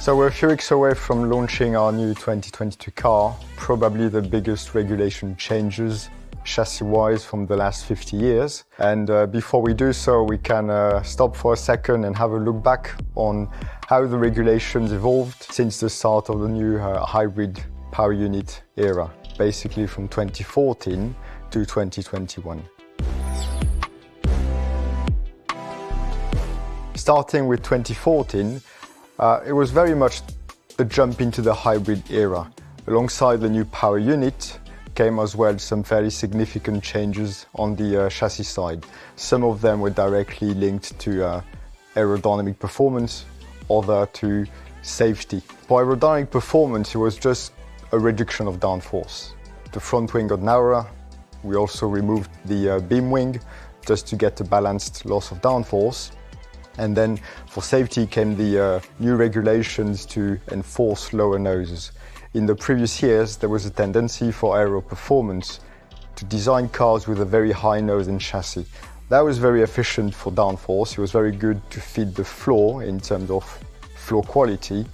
So we're a few weeks away from launching our new 2022 car, probably the biggest regulation changes chassis-wise from the last 50 years. And before we do so, we can stop for a second and have a look back on how the regulations evolved since the start of the new hybrid power unit era, basically from 2014 to 2021. Starting with 2014, it was very much the jump into the hybrid era. Alongside the new power unit came as well some fairly significant changes on the chassis side. Some of them were directly linked to aerodynamic performance, other to safety. For aerodynamic performance, it was just a reduction of downforce. The front wing got narrower. We also removed the beam wing just to get a balanced loss of downforce. And then for safety came the new regulations to enforce lower noses. In the previous years, there was a tendency for aero performance to design cars with a very high nose and chassis. That was very efficient for downforce. It was very good to feed the floor in terms of floor quality.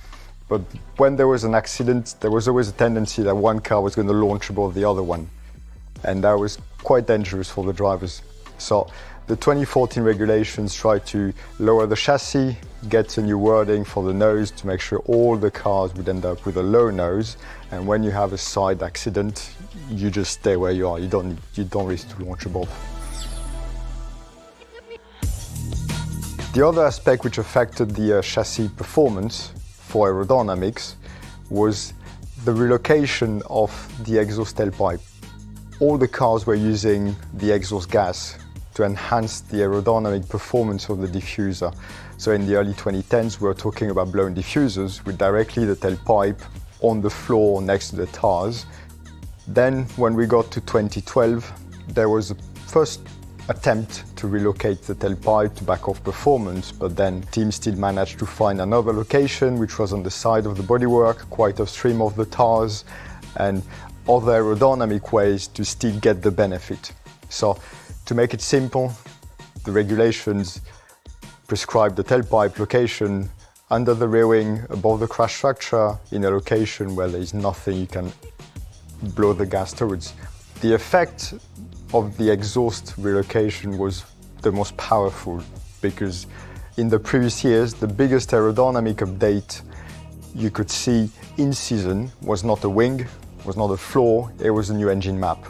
But when there was an accident, there was always a tendency that one car was going to launch above the other one. And that was quite dangerous for the drivers. So the 2014 regulations tried to lower the chassis, get a new wording for the nose to make sure all the cars would end up with a low nose. And when you have a side accident, you just stay where you are. You don't risk to launch above. The other aspect which affected the chassis performance for aerodynamics was the relocation of the exhaust tailpipe. All the cars were using the exhaust gas to enhance the aerodynamic performance of the diffuser. So in the early 2010s, we were talking about blown diffusers with directly the tailpipe on the floor next to the tires. Then when we got to 2012, there was a first attempt to relocate the tailpipe to back off performance, but then teams still managed to find another location, which was on the side of the bodywork, quite upstream of the tires, and other aerodynamic ways to still get the benefit. So to make it simple, the regulations prescribe the tailpipe location under the rear wing, above the crash structure, in a location where there is nothing you can blow the gas towards. The effect of the exhaust relocation was the most powerful, because in the previous years, the biggest aerodynamic update you could see in season was not a wing, was not a floor, it was a new engine map.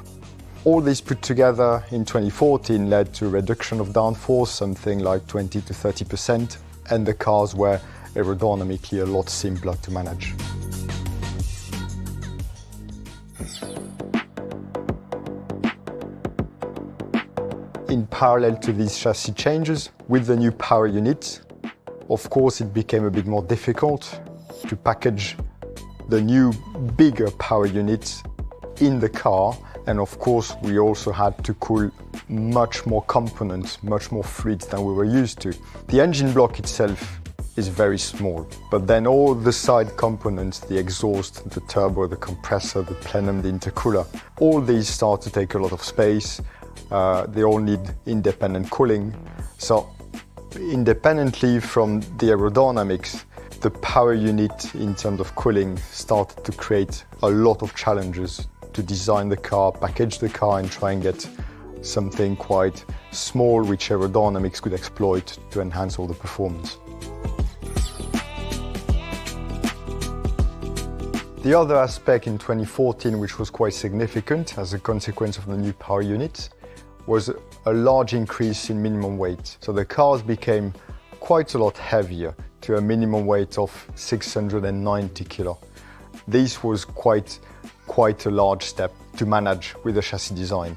All this put together in 2014 led to a reduction of downforce, something like 20 to 30%, and the cars were aerodynamically a lot simpler to manage. In parallel to these chassis changes, with the new power unit, of course it became a bit more difficult to package the new bigger power unit in the car. And of course, we also had to cool much more components, much more fluids than we were used to. The engine block itself is very small, but then all the side components, the exhaust, the turbo, the compressor, the plenum, the intercooler, all these start to take a lot of space. They all need independent cooling. So independently from the aerodynamics, the power unit in terms of cooling started to create a lot of challenges to design the car, package the car, and try and get something quite small which aerodynamics could exploit to enhance all the performance. The other aspect in 2014, which was quite significant as a consequence of the new power unit, was a large increase in minimum weight. So the cars became quite a lot heavier, to a minimum weight of 690 kilo. This was quite a large step to manage with the chassis design.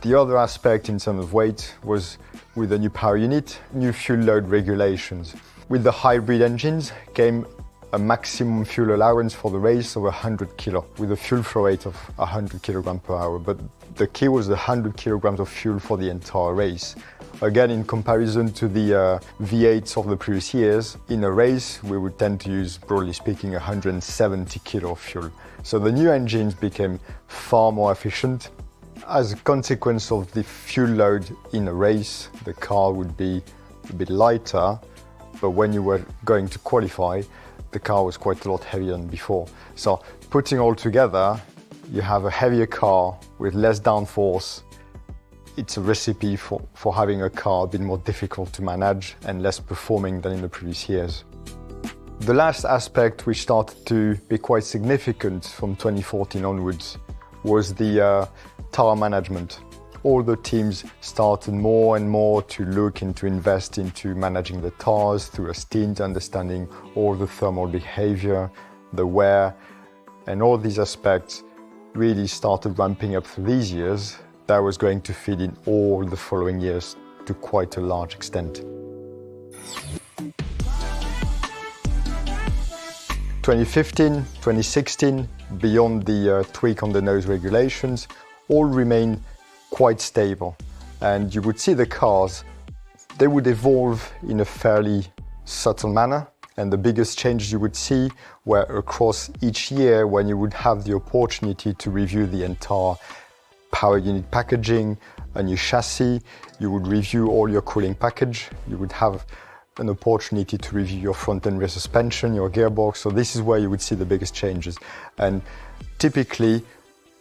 The other aspect in terms of weight was with the new power unit, new fuel load regulations. With the hybrid engines came a maximum fuel allowance for the race of 100 kilo, with a fuel flow rate of 100 kilograms per hour. But the key was the 100 kilograms of fuel for the entire race. Again, in comparison to the V8s of the previous years, in a race we would tend to use, broadly speaking, 170 kilo of fuel. So the new engines became far more efficient. As a consequence of the fuel load in a race, the car would be a bit lighter, but when you were going to qualify, the car was quite a lot heavier than before. So putting all together, you have a heavier car with less downforce. It's a recipe for having a car a bit more difficult to manage and less performing than in the previous years. The last aspect which started to be quite significant from 2014 onwards was the tower management. All the teams started more and more to look and to invest into managing the towers through a stint, understanding all the thermal behavior, the wear, and all these aspects really started ramping up through these years. That was going to feed in all the following years to quite a large extent. 2015, 2016, beyond the tweak on the nose regulations, all remained quite stable. And you would see the cars, they would evolve in a fairly subtle manner. And the biggest changes you would see were across each year when you would have the opportunity to review the entire power unit packaging, a new chassis, you would review all your cooling package, you would have an opportunity to review your front and rear suspension, your gearbox. So this is where you would see the biggest changes. And typically,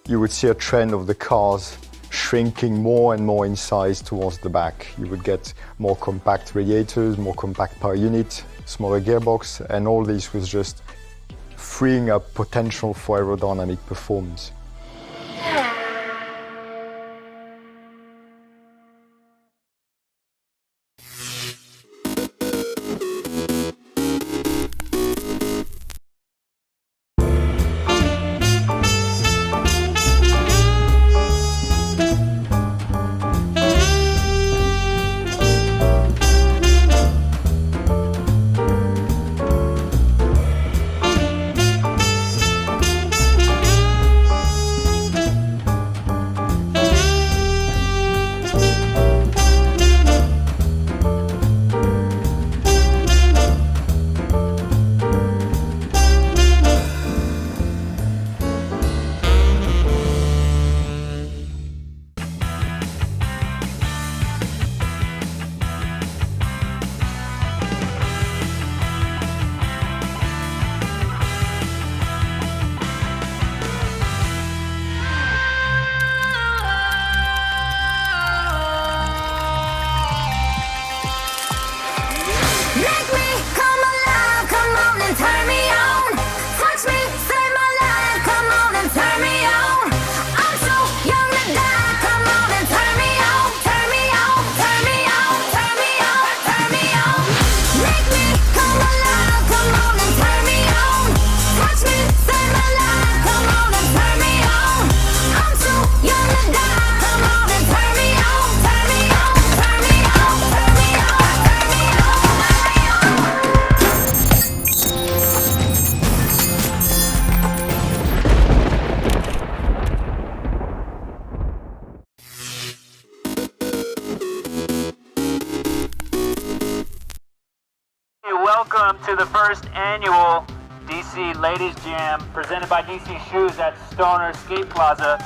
you would see a trend of the cars shrinking more and more in size towards the back. You would get more compact radiators, more compact power unit, smaller gearbox, and all this was just freeing up potential for aerodynamic performance. Welcome to the first annual DC Ladies Jam presented by DC Shoes at Stoner Skate Plaza.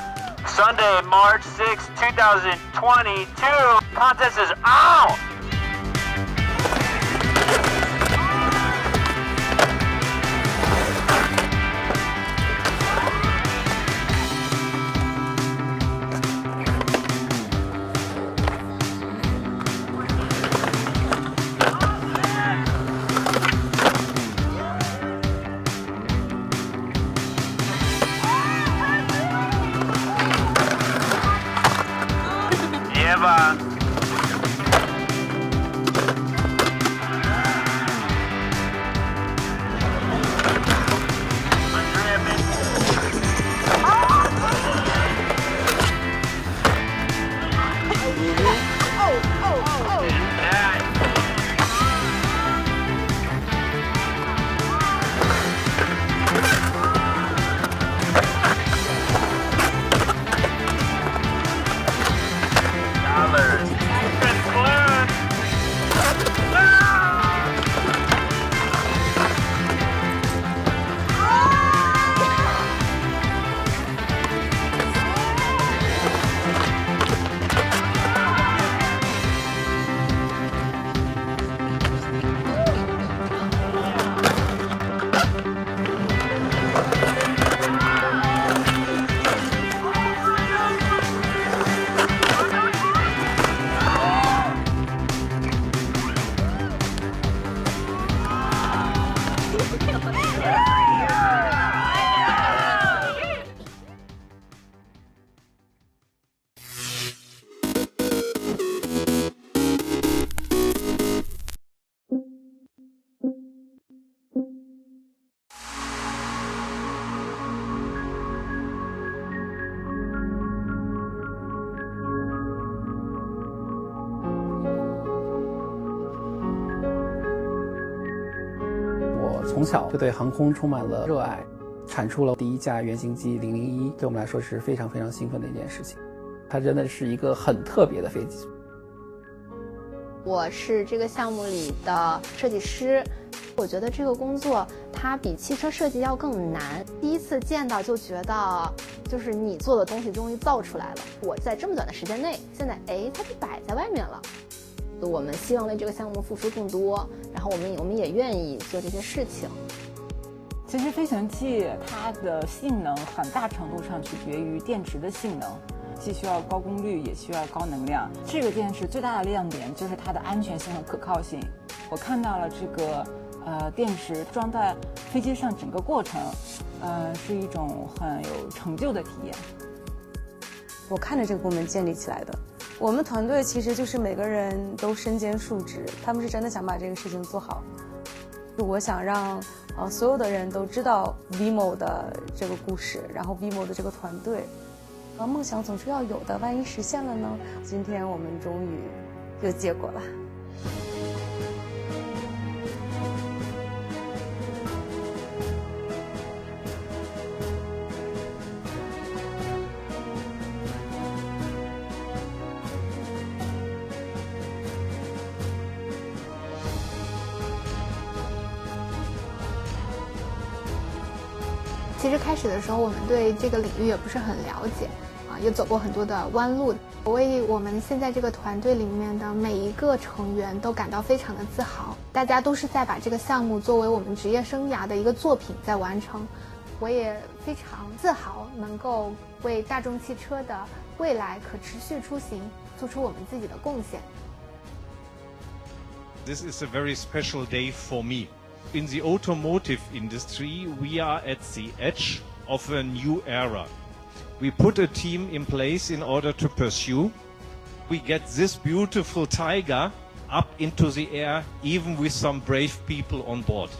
Sunday, March 6, 2022. Contest is out! 从小就对航空充满了热爱，产出了第一架原型机001，对我们来说是非常非常兴奋的一件事情。它真的是一个很特别的飞机。我是这个项目里的设计师，我觉得这个工作它比汽车设计要更难。第一次见到就觉得，就是你做的东西终于造出来了。我在这么短的时间内，现在它就摆在外面了。我们希望为这个项目付出更多，然后我们也愿意做这些事情。其实飞行器它的性能很大程度上取决于电池的性能，既需要高功率也需要高能量。这个电池最大的亮点就是它的安全性和可靠性。我看到了这个电池装在飞机上整个过程，是一种很有成就的体验。我看着这个部门建立起来的。我们团队其实就是每个人都身兼数职，他们是真的想把这个事情做好。我想让所有的人都知道 Vimo 的这个故事，然后 Vimo 的这个团队。梦想总是要有的，万一实现了呢？今天我们终于有结果了。其实开始的时候，我们对这个领域也不是很了解，也走过很多的弯路。我为我们现在这个团队里面的每一个成员都感到非常的自豪，大家都是在把这个项目作为我们职业生涯的一个作品在完成。我也非常自豪能够为大众汽车的未来可持续出行做出我们自己的贡献。This is a very special day for me. In the automotive industry, we are at the edge of a new era. We put a team in place in order to pursue. We get this beautiful tiger up into the air, even with some brave people on board.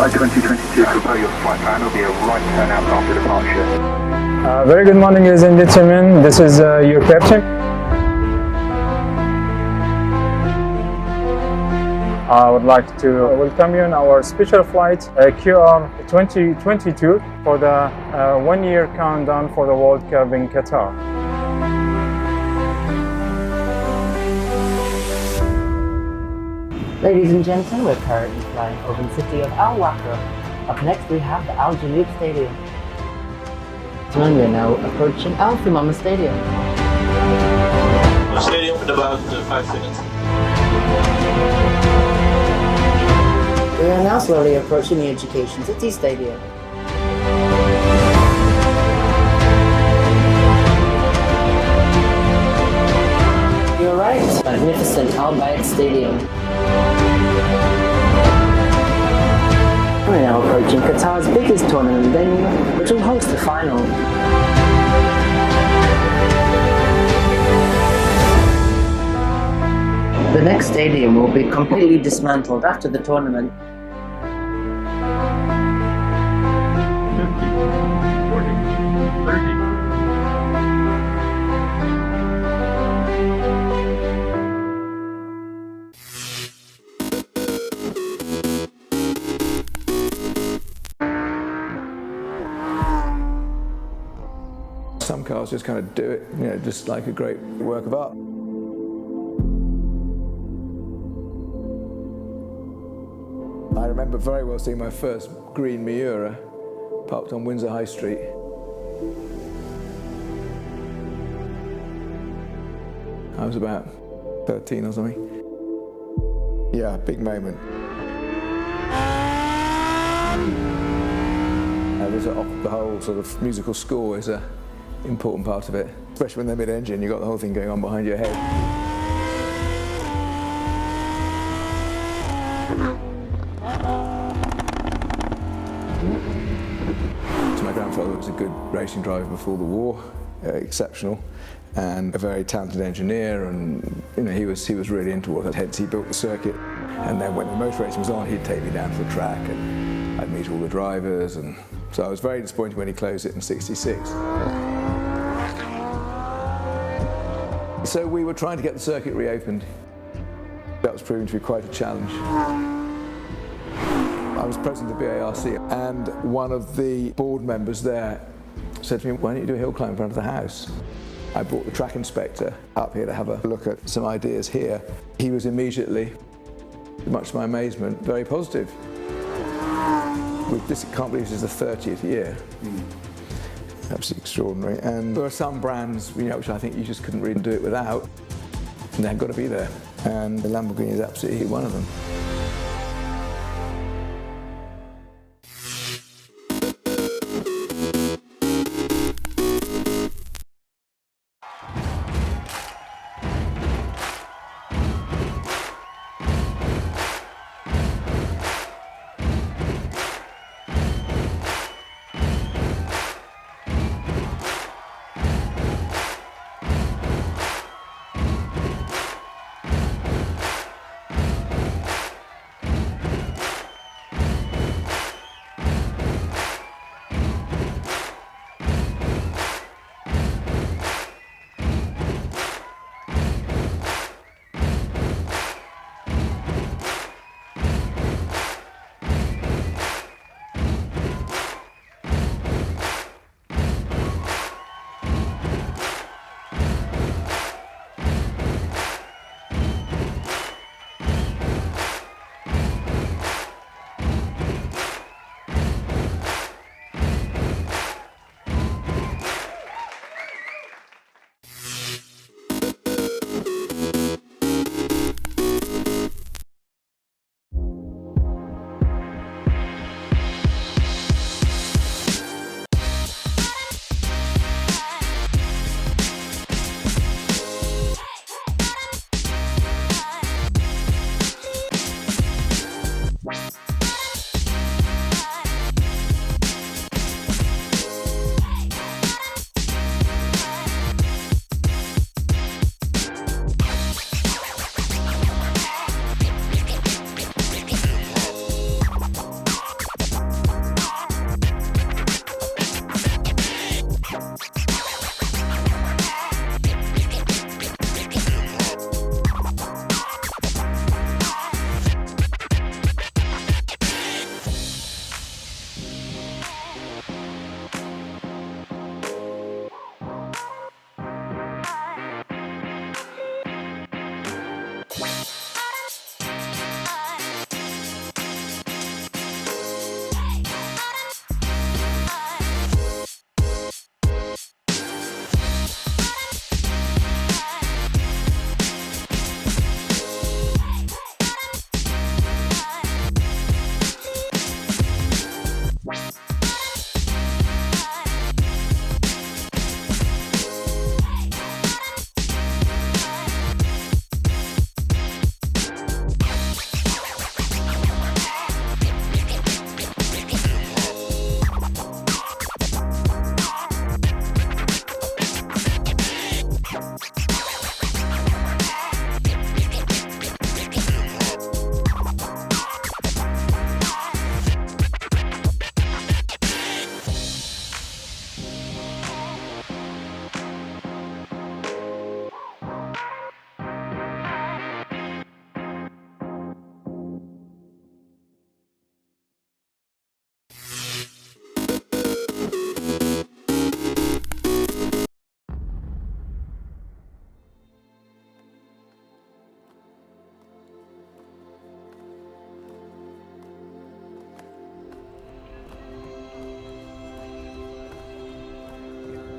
Flight 2022, prepare your flight plan will be a right turn out after departure. Very good morning, ladies and gentlemen. This is your captain. I would like to welcome you on our special flight QR 2022 for the 1-year countdown for the World Cup in Qatar. Ladies and gentlemen, we're currently flying over the city of Al Wakra. Up next we have the Al Jaleeb Stadium. And we're now approaching Al Thumama Stadium. The stadium in about 5 seconds. We are now slowly approaching the Education City Stadium. You're right, magnificent Al Bayt Stadium. We're now approaching Qatar's biggest tournament venue, which will host the final. The next stadium will be completely dismantled after the tournament. 50, 40, 30. Some cars just kind of do it, you know, just like a great work of art. I remember very well seeing my first green Miura parked on Windsor High Street. I was about 13 or something. Yeah, big moment. The whole sort of musical score is an important part of it, especially when they're mid-engine. You've got the whole thing going on behind your head. So my grandfather was a good racing driver before the war, exceptional, and a very talented engineer, and you know he was really into it. Hence he built the circuit, and then when the motor racing was on, he'd take me down to the track, and I'd meet all the drivers, and so I was very disappointed when he closed it in '66. So we were trying to get the circuit reopened. That was proving to be quite a challenge. I was president of the BARC, and one of the board members there said to me, "Why don't you do a hill climb in front of the house?" I brought the track inspector up here to have a look at some ideas here. He was immediately, much to my amazement, very positive. With this, I can't believe this is the 30th year. Absolutely extraordinary. And there are some brands, you know, which I think you just couldn't really do it without, and they've got to be there. And the Lamborghini is absolutely one of them.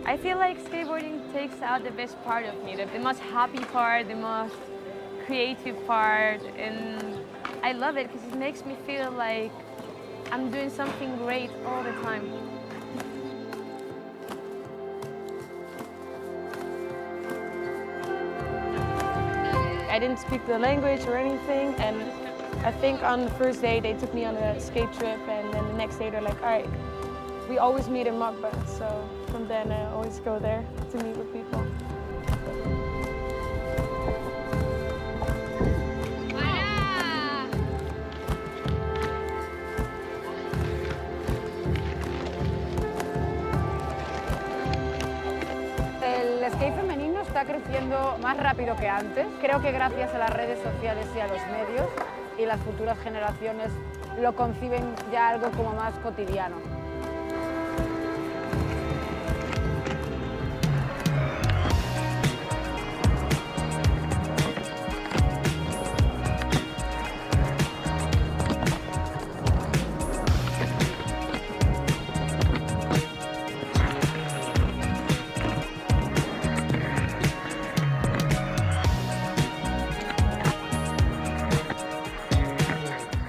I feel like skateboarding takes out the best part of me, the most happy part, the most creative part, and I love it because it makes me feel like I'm doing something great all the time. I didn't speak the language or anything, and I think on the first day they took me on a skate trip, and then the next day they're like, all right, we always meet in Magba, so from then I always go there to meet with people. El skate femenino está creciendo más rápido que antes. Creo que gracias a las redes sociales y a los medios, y las futuras generaciones lo conciben ya algo como más cotidiano.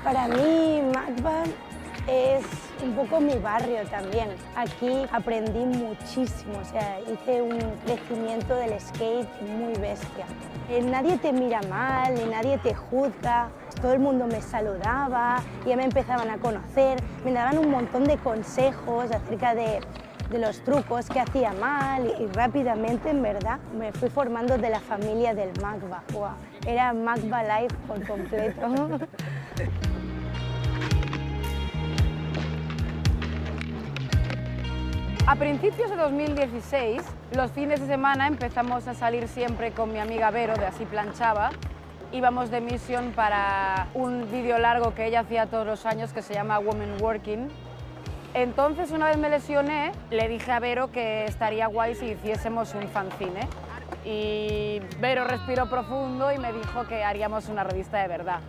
Para mí, Magba es un poco mi barrio también. Aquí aprendí muchísimo, o sea, hice un crecimiento del skate muy bestia. Nadie te mira mal, ni nadie te juzga, todo el mundo me saludaba, ya me empezaban a conocer, me daban un montón de consejos acerca de los trucos que hacía mal y rápidamente, en verdad, me fui formando de la familia del Magba. Wow, era Magba Life por completo. A principios de 2016, los fines de semana empezamos a salir siempre con mi amiga Vero, de Así Planchaba. Íbamos de misión para un vídeo largo que ella hacía todos los años que se llama Women Working. Entonces, una vez me lesioné, le dije a Vero que estaría guay si hiciésemos un fanzine. Y Vero respiró profundo y me dijo que haríamos una revista de verdad.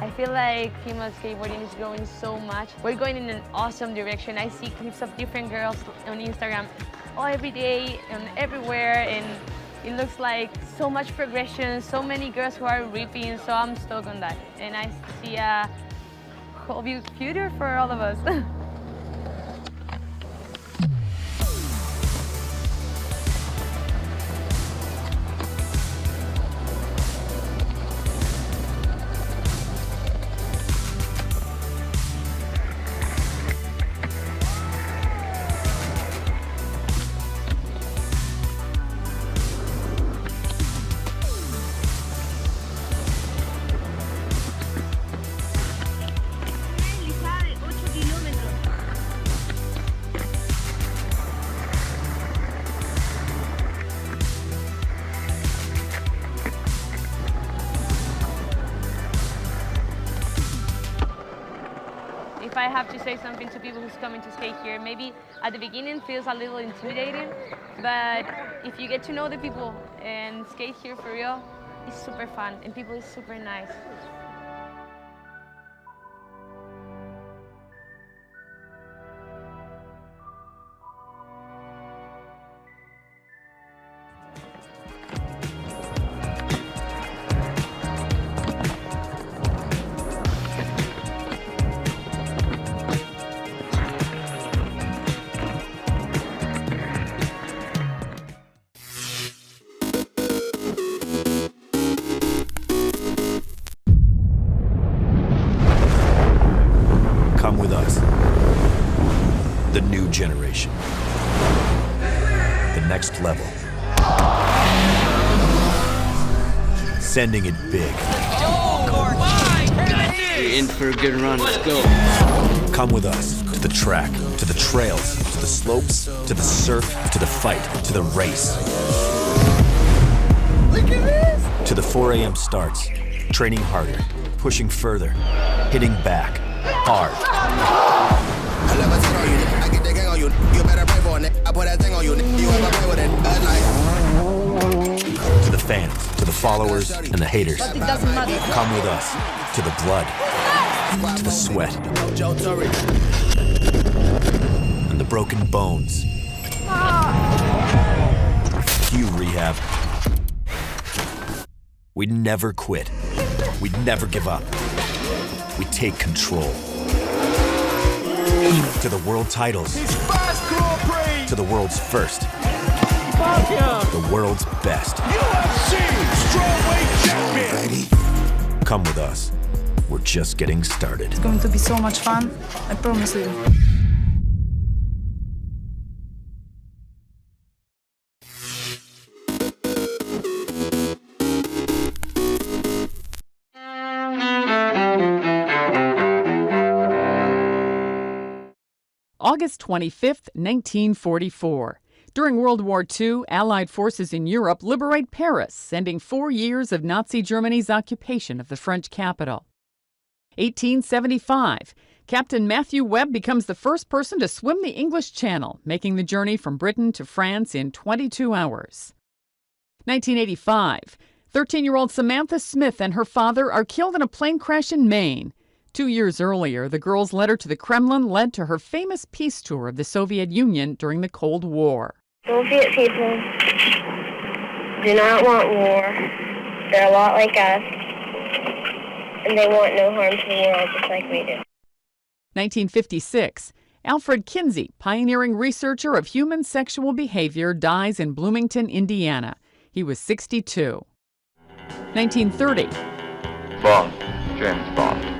I feel like female skateboarding is growing so much. We're going in an awesome direction. I see clips of different girls on Instagram every day and everywhere, and it looks like so much progression, so many girls who are ripping, so I'm stoked on that. And I see a whole future for all of us. If I have to say something to people who's coming to skate here, maybe at the beginning feels a little intimidating, but if you get to know the people and skate here for real, it's super fun and people is super nice. Come with us. The new generation. The next level. Sending it big. You're in for a good run. Let's go. Come with us to the track, to the trails, to the slopes, to the surf, to the fight, to the race. Look at this! To the 4 a.m. starts, training harder, pushing further, hitting back, hard. To the fans, to the followers, and the haters. But it doesn't matter. Come with us, to the blood, to the sweat, and the broken bones. You rehab. We never quit. We never give up. We take control. To the world titles. To the world's first. The world's best. UFC strawweight champion. Come with us. We're just getting started. It's going to be so much fun. I promise you. August 25, 1944. During World War II, Allied forces in Europe liberate Paris, ending 4 years of Nazi Germany's occupation of the French capital. 1875. Captain Matthew Webb becomes the first person to swim the English Channel, making the journey from Britain to France in 22 hours. 1985. 13-year-old Samantha Smith and her father are killed in a plane crash in Maine. 2 years earlier, the girl's letter to the Kremlin led to her famous peace tour of the Soviet Union during the Cold War. Soviet people do not want war. They're a lot like us, and they want no harm to the world just like we do. 1956. Alfred Kinsey, pioneering researcher of human sexual behavior, dies in Bloomington, Indiana. He was 62. 1930. Bond, James Bond.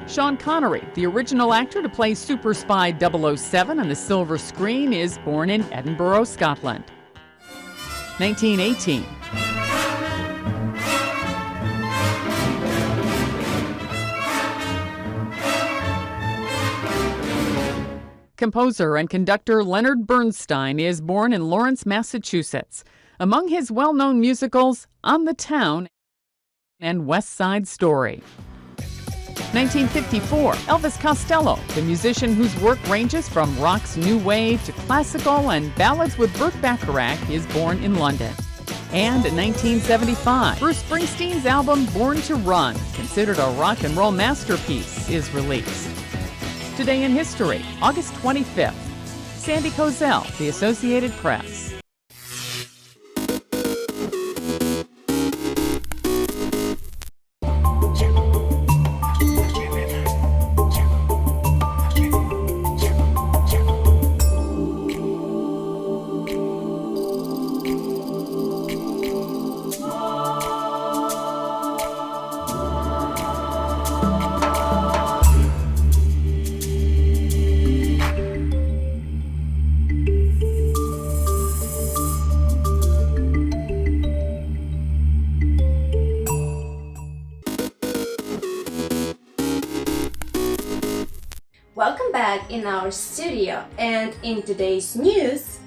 Sean Connery, the original actor to play super spy 007 on the silver screen, is born in Edinburgh, Scotland. 1918. Composer and conductor Leonard Bernstein is born in Lawrence, Massachusetts. Among his well-known musicals, On the Town and West Side Story. 1954, Elvis Costello, the musician whose work ranges from rock's new wave to classical and ballads with Burt Bacharach, is born in London. And in 1975, Bruce Springsteen's album Born to Run, considered a rock and roll masterpiece, is released. Today in history, August 25th. Sandy Kozel, The Associated Press. Welcome back in our studio, and in today's news,